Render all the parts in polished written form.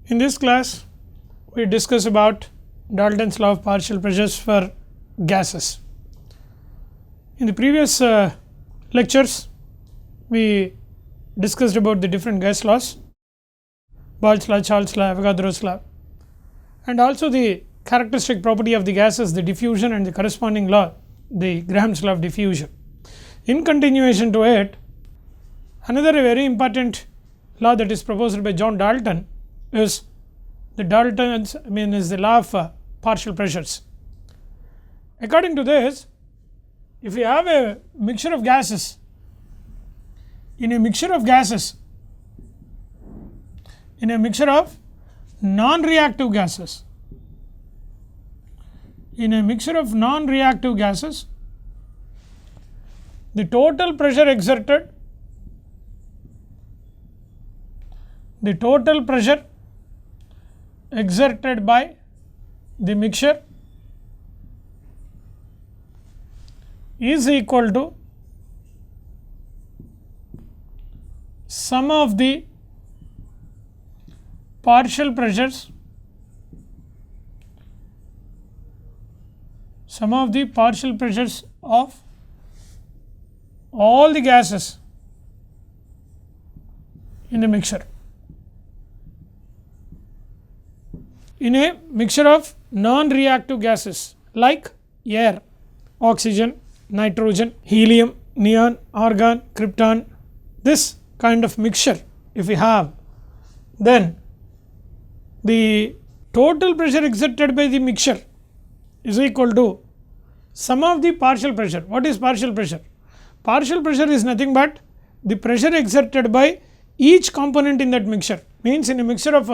In this class, we discuss about Dalton's law of partial pressures for gases. In the previous lectures, we discussed about the different gas laws, Boyle's law, Charles' law, Avogadro's law, and also the characteristic property of the gases, the diffusion, and the corresponding law, the Graham's law of diffusion. In continuation to it, another very important law that is proposed by John Dalton is the is the law of partial pressures. According to this, if you have a mixture of gases, in a mixture of non-reactive gases, the total pressure exerted by the mixture is equal to sum of the partial pressures of all the gases in the mixture. In a mixture of non-reactive gases like air, oxygen, nitrogen, helium, neon, argon, krypton, this kind of mixture if we have, then the total pressure exerted by the mixture is equal to sum of the partial pressure. What is partial pressure? Partial pressure is nothing but the pressure exerted by each component in that mixture. Means in a mixture of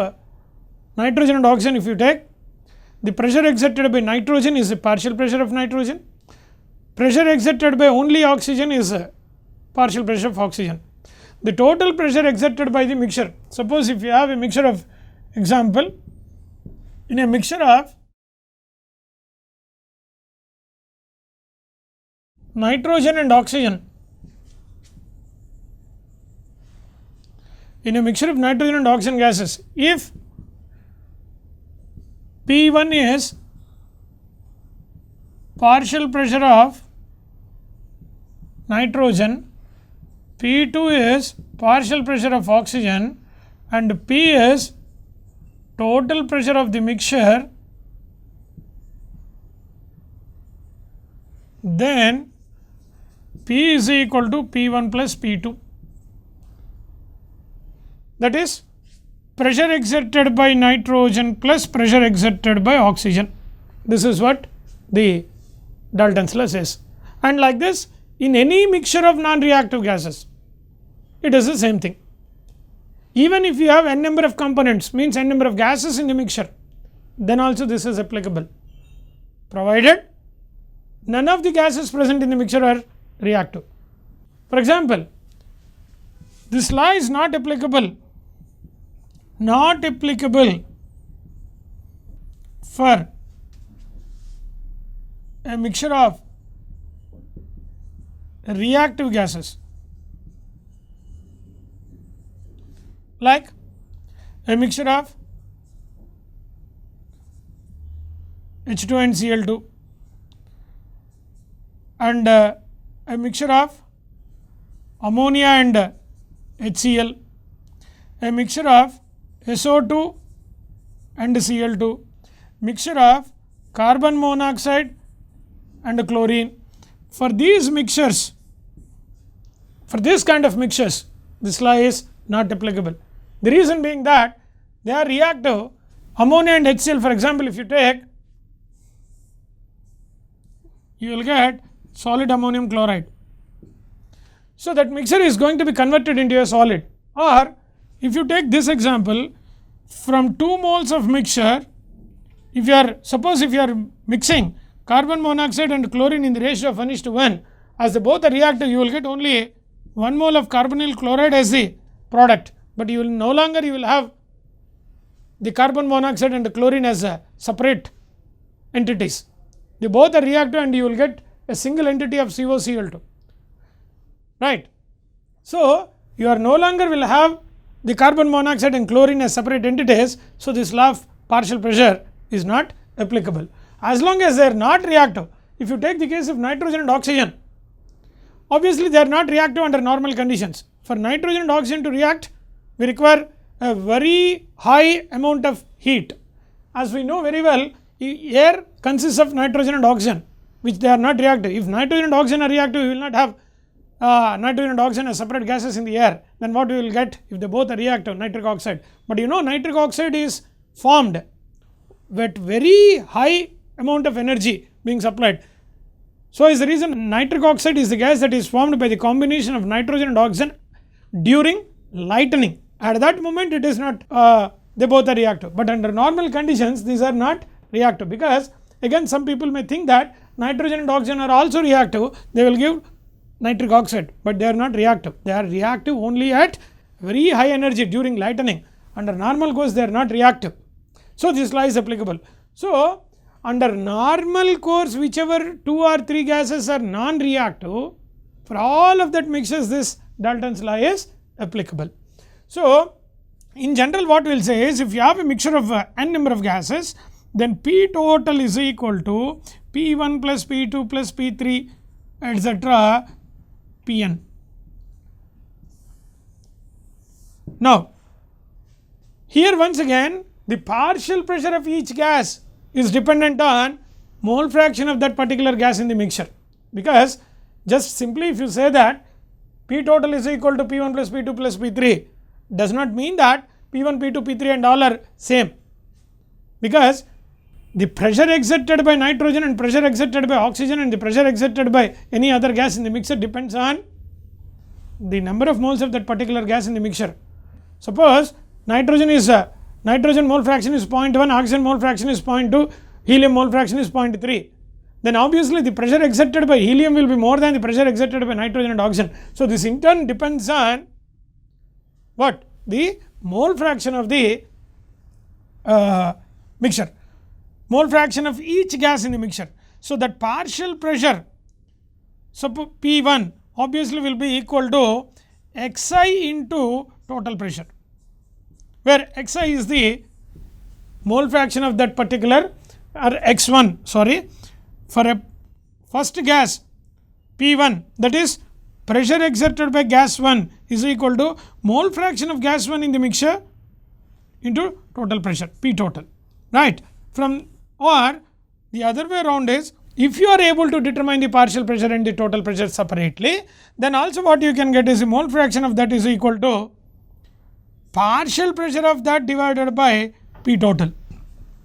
nitrogen and oxygen, if you take, the pressure exerted by nitrogen is the partial pressure of nitrogen, pressure exerted by only oxygen is a partial pressure of oxygen. The total pressure exerted by the mixture, suppose if you have a mixture of, example, in a mixture of nitrogen and oxygen, gases, if P1 is partial pressure of nitrogen, P2 is partial pressure of oxygen, and P is total pressure of the mixture, then P is equal to P1 plus P2. That is pressure exerted by nitrogen plus pressure exerted by oxygen. This is what the Dalton's law says. And like this, in any mixture of non-reactive gases, it is the same thing. Even if you have n number of components, means n number of gases in the mixture, then also this is applicable, provided none of the gases present in the mixture are reactive. For example, this law is not applicable for a mixture of reactive gases like a mixture of H2 and Cl2 and a mixture of ammonia and HCl, a mixture of SO2 and Cl2, mixture of carbon monoxide and chlorine. For these mixtures, for this kind of mixtures, this law is not applicable. The reason being that they are reactive. Ammonia and HCl, for example, if you take, you will get solid ammonium chloride. So that mixture is going to be converted into a solid. Or if you take this example, from 2 moles of mixture, if you are mixing carbon monoxide and chlorine in the ratio of 1:1, as both are reactive, you will get only 1 mole of carbonyl chloride as the product, but you will no longer have the carbon monoxide and the chlorine as separate entities. They both are reactive and you will get a single entity of COCl2, right. So you are no longer will have the carbon monoxide and chlorine as separate entities. So, this law of partial pressure is not applicable as long as they are not reactive. If you take the case of nitrogen and oxygen, obviously they are not reactive under normal conditions. For nitrogen and oxygen to react, we require a very high amount of heat. As we know very well, air consists of nitrogen and oxygen, which they are not reactive. If nitrogen and oxygen are reactive, we will not have nitrogen and oxygen as separate gases in the air. Then what we will get if they both are reactive? Nitric oxide. But you know, nitric oxide is formed with very high amount of energy being supplied. So, is the reason nitric oxide is the gas that is formed by the combination of nitrogen and oxygen during lightning. At that moment it is not, they both are reactive, but under normal conditions these are not reactive, because again some people may think that nitrogen and oxygen are also reactive, they will give nitric oxide, but they are not reactive. They are reactive only at very high energy during lightning. Under normal course they are not reactive. So, this law is applicable. So, under normal course whichever 2 or 3 gases are non-reactive, for all of that mixtures this Dalton's law is applicable. So, in general what we will say is, if you have a mixture of n number of gases, then P total is equal to P1 plus P2 plus P3 etc. Pn. Now, here once again the partial pressure of each gas is dependent on mole fraction of that particular gas in the mixture, because just simply if you say that P total is equal to P1 plus P2 plus P3 does not mean that P1, P2, P3 and all are same, because the pressure exerted by nitrogen and pressure exerted by oxygen and the pressure exerted by any other gas in the mixture depends on the number of moles of that particular gas in the mixture. Suppose nitrogen mole fraction is 0.1, oxygen mole fraction is 0.2, helium mole fraction is 0.3. Then obviously the pressure exerted by helium will be more than the pressure exerted by nitrogen and oxygen. So, this in turn depends on what? The mole fraction of the mixture, mole fraction of each gas in the mixture. So, that partial pressure, so P1 obviously will be equal to Xi into total pressure, where Xi is the mole fraction of that particular, or X1 sorry, for a first gas P1, that is pressure exerted by gas 1 is equal to mole fraction of gas 1 in the mixture into total pressure, P total, right. From, or the other way around is, if you are able to determine the partial pressure and the total pressure separately, then also what you can get is the mole fraction of that is equal to partial pressure of that divided by P total.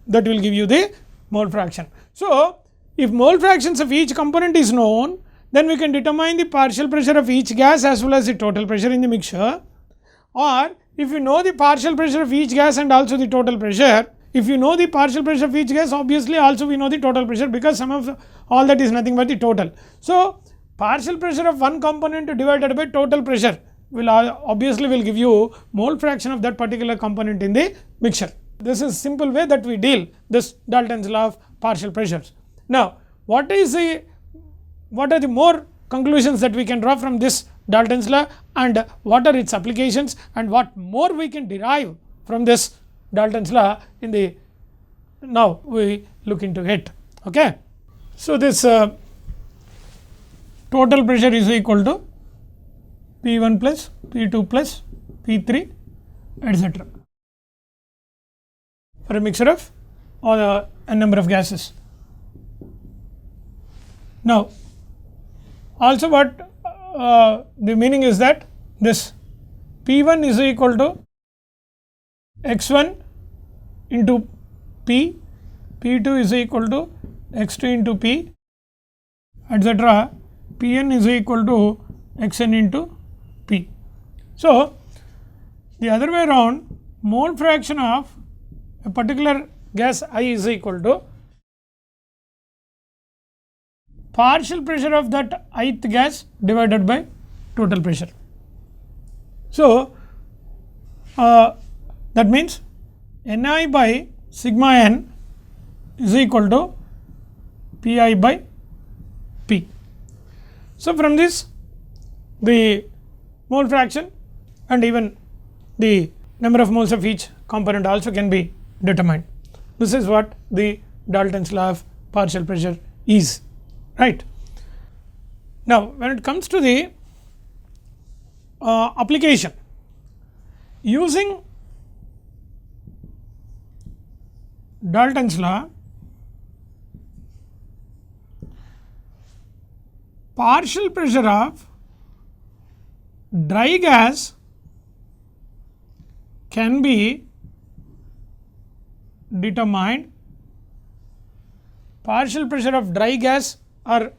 That will give you the mole fraction. So, if mole fractions of each component is known, then we can determine the partial pressure of each gas as well as the total pressure in the mixture. Or if you know the partial pressure of each gas and also the total pressure, if you know the partial pressure of each gas, obviously also we know the total pressure, because sum of all that is nothing but the total. So, partial pressure of one component divided by total pressure will obviously will give you mole fraction of that particular component in the mixture. This is simple way that we deal this Dalton's law of partial pressures. Now, what are the more conclusions that we can draw from this Dalton's law, and what are its applications, and what more we can derive from this Dalton's law in the, now we look into it. Okay. So, this total pressure is equal to P1 plus P2 plus P3 etc. for a mixture of all a number of gases. Now, also what the meaning is that this P1 is equal to X1 into P, P2 is equal to X2 into P etc. Pn is equal to Xn into P. So, the other way around, mole fraction of a particular gas I is equal to partial pressure of that ith gas divided by total pressure. So, that means Ni by sigma n is equal to Pi by P. So, from this the mole fraction and even the number of moles of each component also can be determined. This is what the Dalton's law of partial pressure is, right. Now, when it comes to the application, using Dalton's law, partial pressure of dry gas can be determined, partial pressure of dry gas or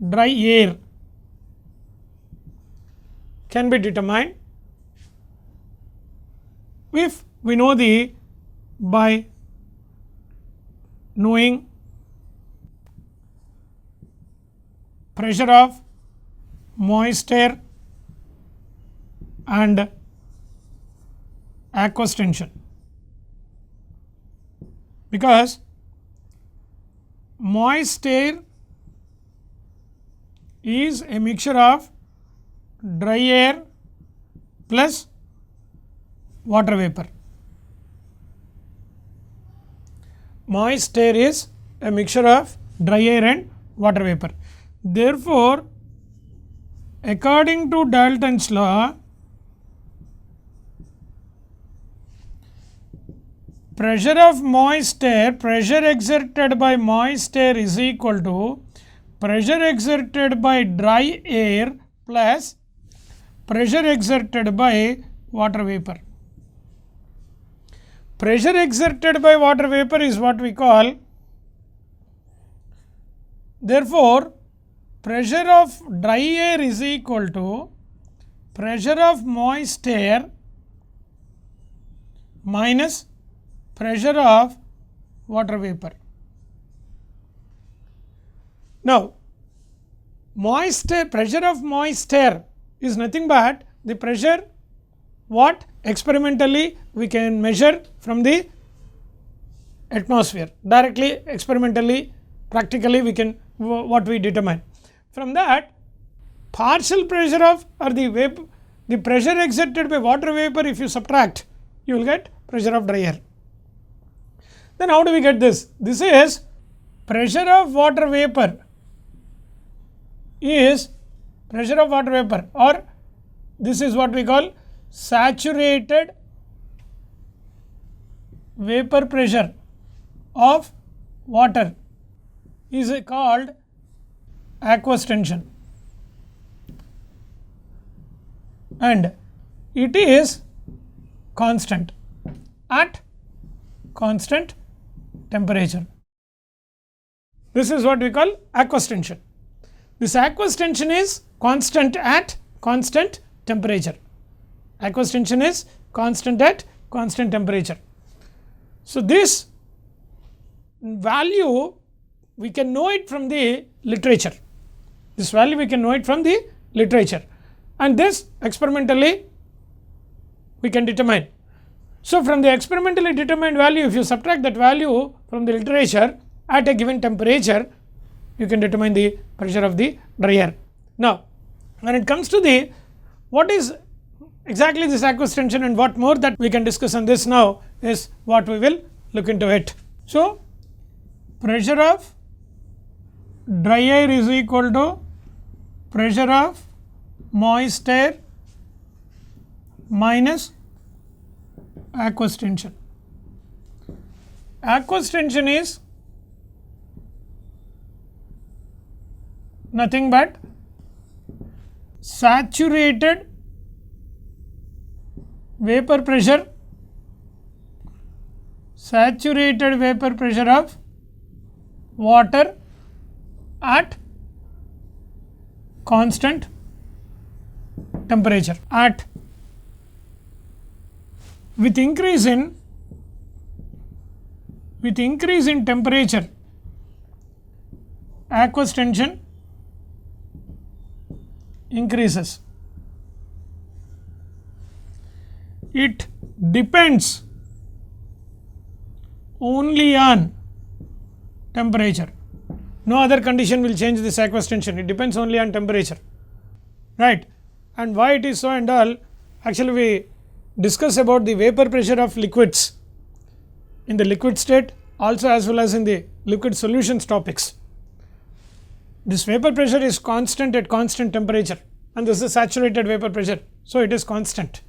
dry air can be determined if we know by knowing pressure of moist air and aqueous tension, because moist air is a mixture of dry air plus water vapor. Moist air is a mixture of dry air and water vapor. Therefore, according to Dalton's law, pressure of moist air, pressure exerted by moist air is equal to pressure exerted by dry air plus pressure exerted by water vapor. Pressure exerted by water vapor is what we call, therefore, pressure of dry air is equal to pressure of moist air minus pressure of water vapor. Now, pressure of moist air is nothing but the pressure what experimentally we can measure from the atmosphere, directly experimentally, practically we can what we determine. From that, partial pressure of or the pressure exerted by water vapor, if you subtract, you will get pressure of dry air. Then how do we get this? This is pressure of water vapor is pressure of water vapor, or this is what we call saturated vapor pressure of water is called aqueous tension, and it is constant at constant temperature. This is what we call aqueous tension. This aqueous tension is constant at constant temperature. Aqueous tension is constant at constant temperature. So, this value we can know it from the literature. This value we can know it from the literature, and this experimentally we can determine. So, from the experimentally determined value, if you subtract that value from the literature at a given temperature, you can determine the pressure of the dry air. Now, when it comes to the what is exactly this aqueous tension and what more that we can discuss on this now is what we will look into it. So, pressure of dry air is equal to pressure of moist air minus aqueous tension. Aqueous tension is nothing but saturated vapor pressure of water at constant temperature. With increase in temperature, aqueous tension increases. It depends only on temperature. No other condition will change this aqueous tension. It depends only on temperature, right? And why it is so and all, Actually we discuss about the vapor pressure of liquids in the liquid state also as well as in the liquid solutions topics. This vapor pressure is constant at constant temperature and this is saturated vapor pressure. So, it is constant,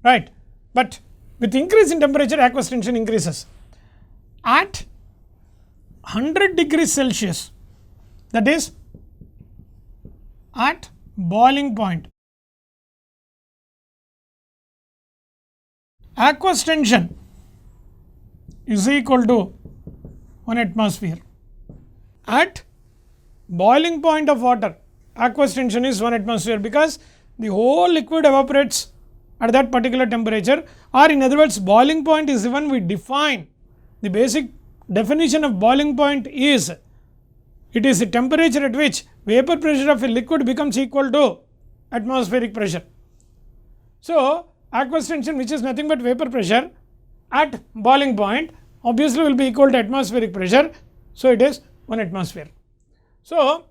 right, but with increase in temperature aqueous tension increases. At 100 degrees Celsius, that is at boiling point, aqueous tension is equal to 1 atmosphere. At boiling point of water, aqueous tension is 1 atmosphere because the whole liquid evaporates at that particular temperature, or in other words boiling point is when we define the basic definition of boiling point is it is the temperature at which vapor pressure of a liquid becomes equal to atmospheric pressure. So, aqueous tension, which is nothing but vapor pressure at boiling point, obviously will be equal to atmospheric pressure. So, it is 1 atmosphere. So,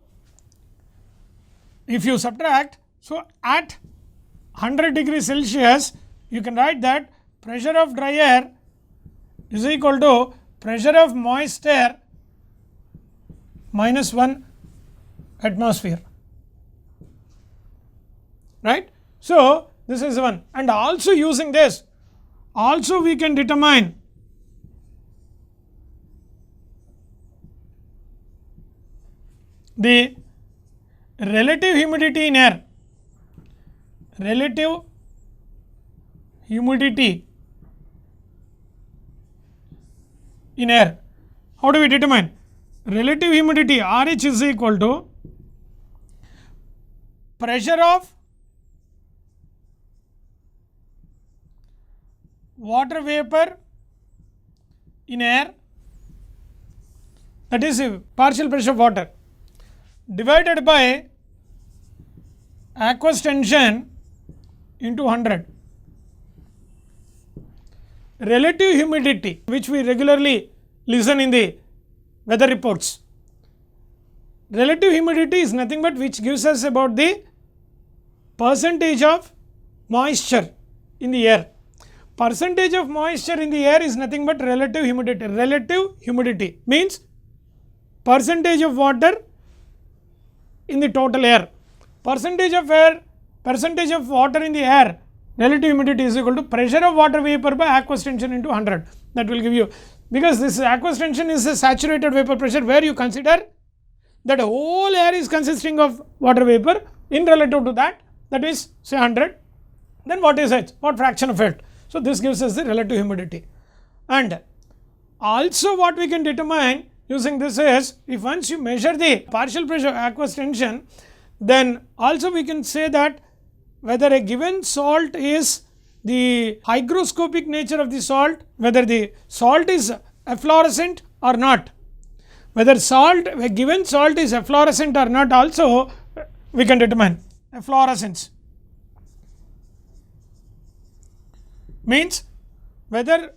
if you subtract, so at 100 degrees Celsius you can write that pressure of dry air is equal to pressure of moist air minus 1 atmosphere, right. So, this is one, and also using this also we can determine the relative humidity in air, relative humidity in air. How do we determine? Relative humidity RH is equal to pressure of water vapor in air, that is partial pressure of water, divided by aqueous tension into 100. Relative humidity, which we regularly listen in the weather reports. Relative humidity is nothing but which gives us about the percentage of moisture in the air. Percentage of moisture in the air is nothing but relative humidity. Relative humidity means percentage of water in the total air. Percentage of water in the air, relative humidity is equal to pressure of water vapor by aqueous tension into 100. That will give you, because this aqueous tension is a saturated vapor pressure where you consider that whole air is consisting of water vapor, in relative to that, that is say 100, then what is it? What fraction of it? So, this gives us the relative humidity. And also what we can determine using this is, if once you measure the partial pressure aqueous tension, then also we can say that whether a given salt is the hygroscopic nature of the salt, whether the salt is efflorescent or not, whether a given salt is efflorescent or not, also we can determine. Efflorescence means whether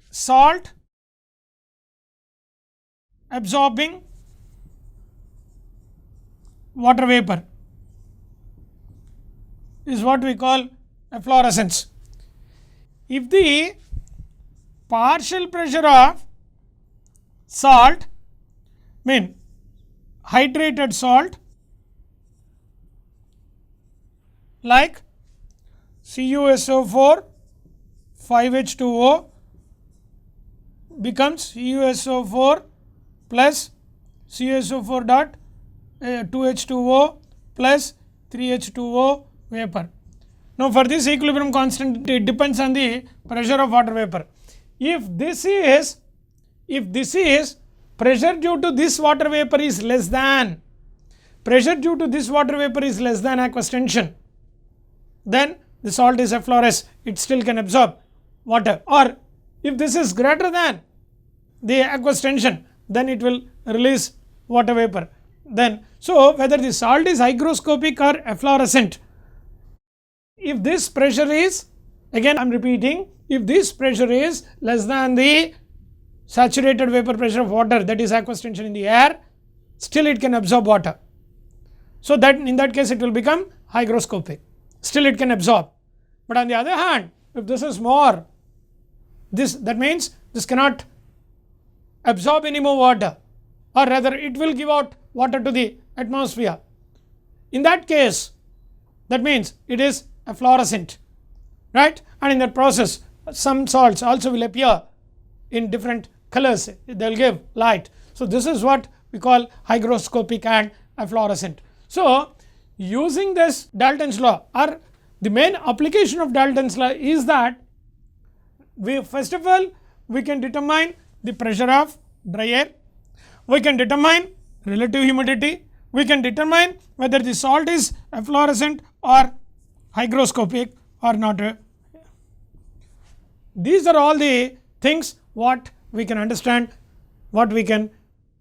salt absorbing water vapor is what we call efflorescence. If the partial pressure of salt, mean hydrated salt like CuSO4 5H2O becomes CuSO4 plus CuSO4 dot 2H2O plus 3H2O vapor. Now, for this equilibrium constant, it depends on the pressure of water vapor. If this is pressure due to this water vapor is less than aqueous tension, then the salt is efflorescent, it still can absorb water, or if this is greater than the aqueous tension, then it will release water vapor. Then, so whether the salt is hygroscopic or efflorescent, if this pressure is, again I am repeating, if this pressure is less than the saturated vapor pressure of water, that is aqueous tension in the air, still it can absorb water. So, that in that case it will become hygroscopic, still it can absorb. But on the other hand, if this is more, that means this cannot absorb any more water, or rather it will give out water to the atmosphere. In that case, that means it is a fluorescent, right? And in that process, some salts also will appear in different colors, they will give light. So this is what we call hygroscopic and a fluorescent. So using this Dalton's law, or the main application of Dalton's law is that we first of all we can determine the pressure of dry air, we can determine relative humidity, we can determine whether the salt is a fluorescent or hygroscopic or not. These are all the things what we can understand, what we can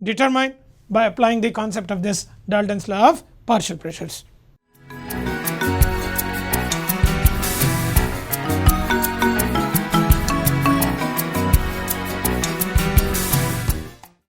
determine by applying the concept of this Dalton's law of partial pressures.